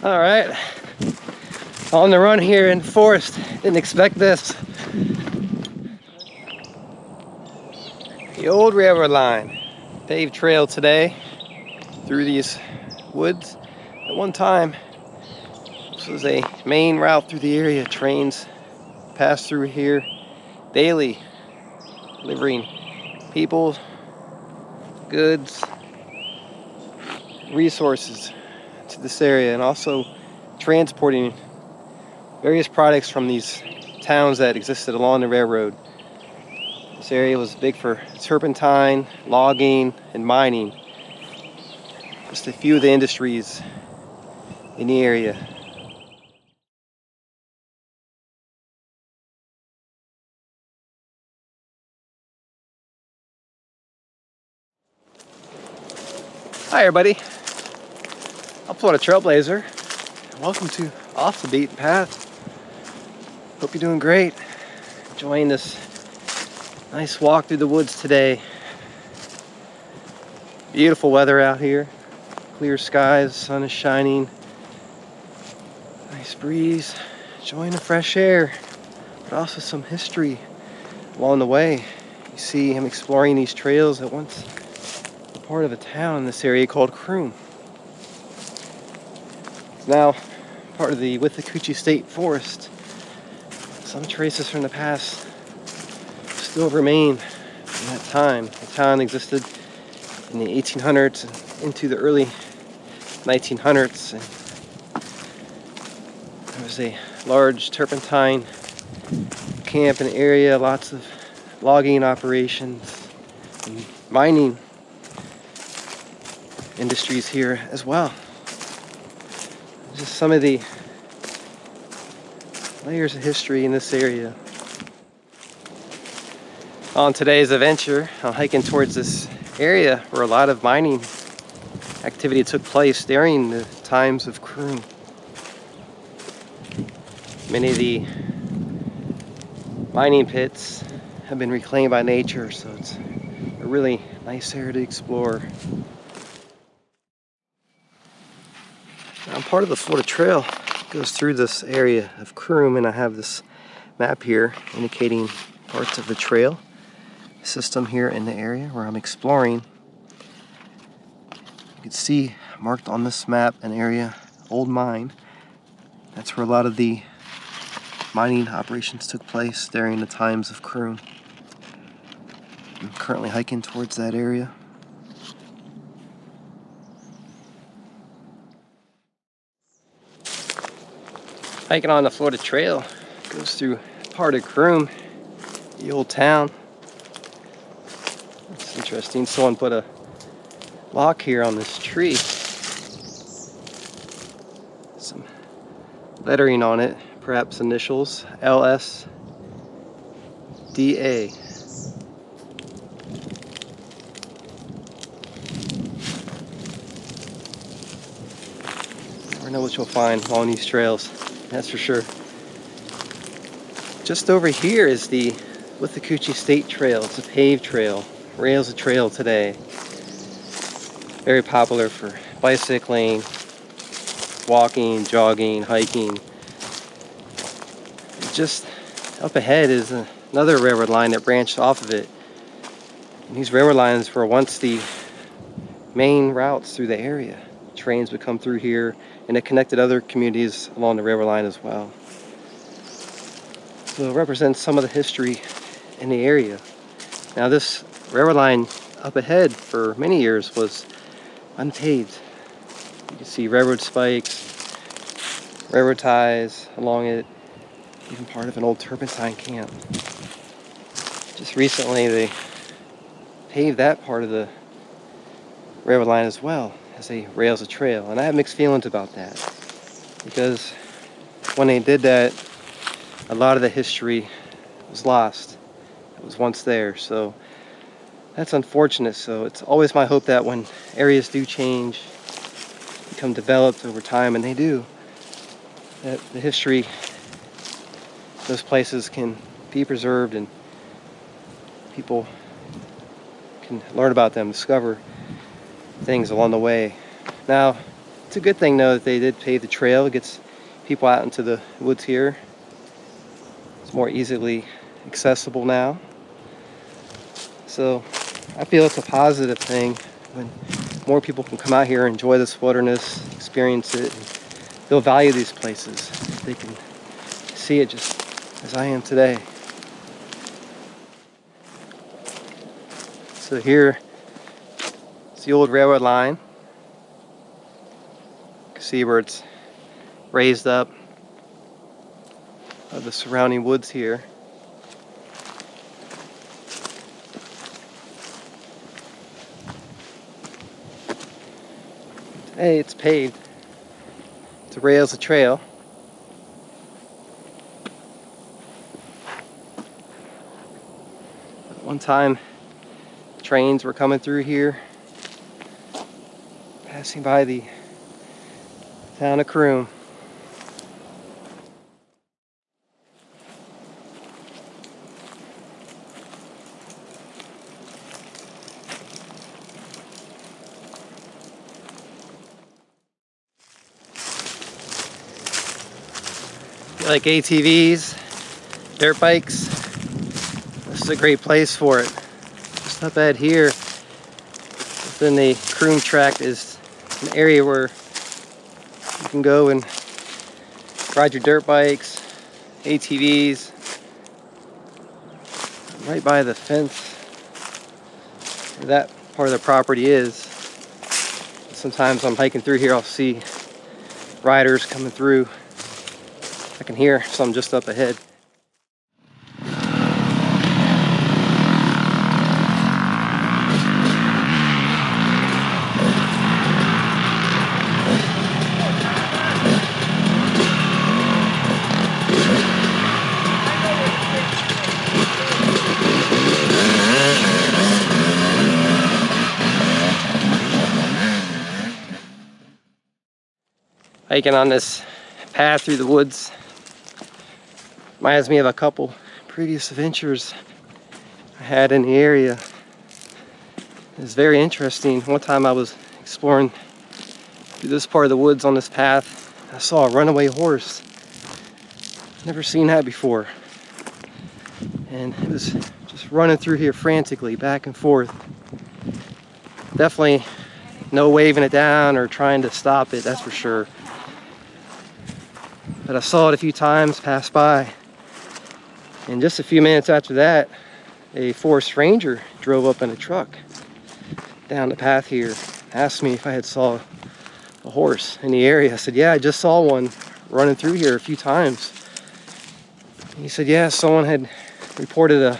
All right, on the run here in the forest. Didn't expect this. The old railroad line, paved trail today through these woods. At one time, this was a main route through the area. Trains passed through here daily, delivering people, goods, resources to this area, and also transporting various products from these towns that existed along the railroad. This area was big for turpentine, logging, and mining. Just a few of the industries in the area. Hi everybody, I'm Florida Trailblazer. Welcome to Off the Beaten Path. Hope you're doing great. Enjoying this nice walk through the woods today. Beautiful weather out here. Clear skies, sun is shining. Nice breeze. Enjoying the fresh air, but also some history along the way. You see him exploring these trails that once were part of a town in this area called Croom. It's now part of the Coochie State Forest. Some traces from the past still remain from that time. The town existed in the 1800s and into the early 1900s. And there was a large turpentine camp and area, lots of logging operations and mining industries here as well. Just some of the layers of history in this area. On today's adventure, I'm hiking towards this area where a lot of mining activity took place during the times of Croom. Many of the mining pits have been reclaimed by nature, so it's a really nice area to explore. I'm part of the Florida Trail. It goes through this area of Croom, and I have this map here indicating parts of the trail system here in the area where I'm exploring. You can see marked on this map an area, old mine. That's where a lot of the mining operations took place during the times of Croom. I'm currently hiking towards that area. Hiking on the Florida Trail goes through part of Croom, the old town. It's interesting, someone put a lock here on this tree. Some lettering on it, perhaps initials, LSDA. Never know what you'll find along these trails, that's for sure. Just over here is the Coochie State Trail. It's a paved trail. Rails a trail today. Very popular for bicycling, walking, jogging, hiking. Just up ahead is another railroad line that branched off of it. And these railroad lines were once the main routes through the area. Trains would come through here, and it connected other communities along the railroad line as well. So it represents some of the history in the area. Now this railroad line up ahead for many years was unpaved. You can see railroad spikes, railroad ties along it, even part of an old turpentine camp. Just recently they paved that part of the railroad line as well as a rails a trail, and I have mixed feelings about that because when they did that, a lot of the history was lost. It was once there, so that's unfortunate. So it's always my hope that when areas do change, become developed over time, and they do, that the history of those places can be preserved and people can learn about them, discover things along the way. Now, a good thing though that they did pave the trail. It gets people out into the woods here. It's more easily accessible now. So I feel it's a positive thing when more people can come out here and enjoy this wilderness, experience it, and they'll value these places. They can see it just as I am today. So here is the old railroad line. You can see where it's raised up of the surrounding woods here. Today it's paved to rails the trail. At one time, trains were coming through here, passing by the town of Croom. Like ATVs, dirt bikes, this is a great place for it. Just up ahead here, within the Croom tract, is an area where you can go and ride your dirt bikes, ATVs, right by the fence where that part of the property is. Sometimes I'm hiking through here, I'll see riders coming through. I can hear some just up ahead. Hiking on this path through the woods reminds me of a couple previous adventures I had in the area. It's very interesting. One time I was exploring through this part of the woods on this path. I saw a runaway horse. Never seen that before. And it was just running through here frantically, back and forth. Definitely no waving it down or trying to stop it, that's for sure. But I saw it a few times pass by. And just a few minutes after that, a forest ranger drove up in a truck down the path here, asked me if I had saw a horse in the area. I said, yeah, I just saw one running through here a few times. And he said, yeah, someone had reported a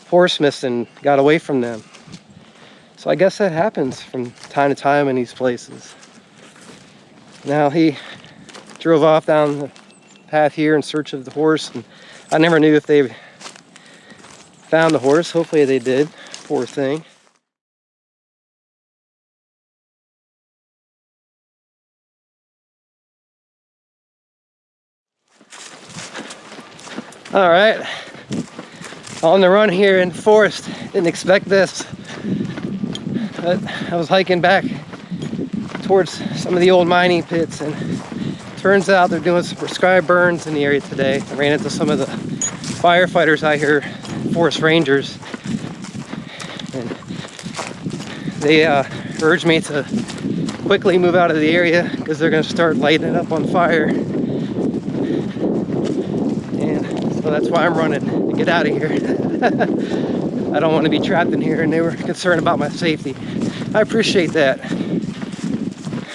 horse missing, got away from them. So I guess that happens from time to time in these places. Now he drove off down the path here in search of the horse, and I never knew if they found the horse. Hopefully they did. Poor thing. All right, on the run here in the forest. Didn't expect this, but I was hiking back towards some of the old mining pits, and turns out they're doing some prescribed burns in the area today. I ran into some of the firefighters out here, forest rangers, and they urged me to quickly move out of the area because they're going to start lighting it up on fire. So that's why I'm running, to get out of here. I don't want to be trapped in here, and they were concerned about my safety. I appreciate that.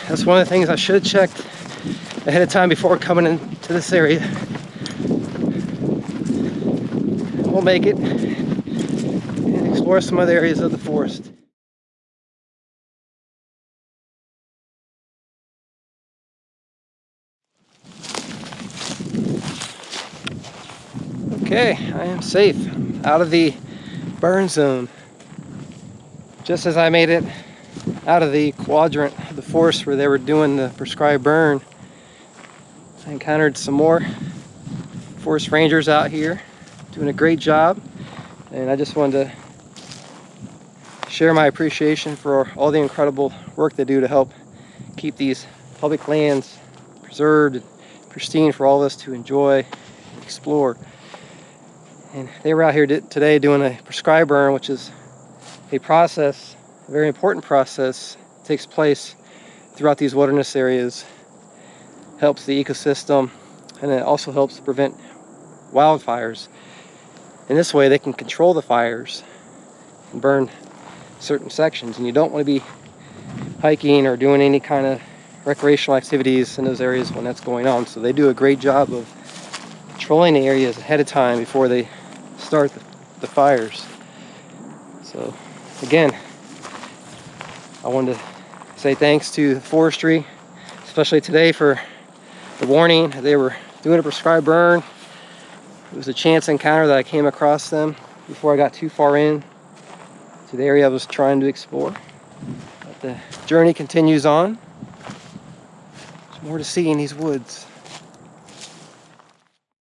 That's one of the things I should have checked ahead of time before coming into this area. We'll make it and explore some other areas of the forest. Okay, I am safe. I'm out of the burn zone. Just as I made it out of the quadrant of the forest where they were doing the prescribed burn, I encountered some more forest rangers out here doing a great job, and I just wanted to share my appreciation for all the incredible work they do to help keep these public lands preserved and pristine for all of us to enjoy and explore. And they were out here today doing a prescribed burn, which is a process, a very important process, takes place throughout these wilderness areas, helps the ecosystem, and it also helps prevent wildfires. In this way, they can control the fires and burn certain sections, and you don't want to be hiking or doing any kind of recreational activities in those areas when that's going on. So they do a great job of controlling the areas ahead of time before they start the fires. So again, I wanted to say thanks to forestry, especially today, for the warning. They were doing a prescribed burn. It was a chance encounter that I came across them before I got too far in to the area I was trying to explore. But the journey continues on. There's more to see in these woods.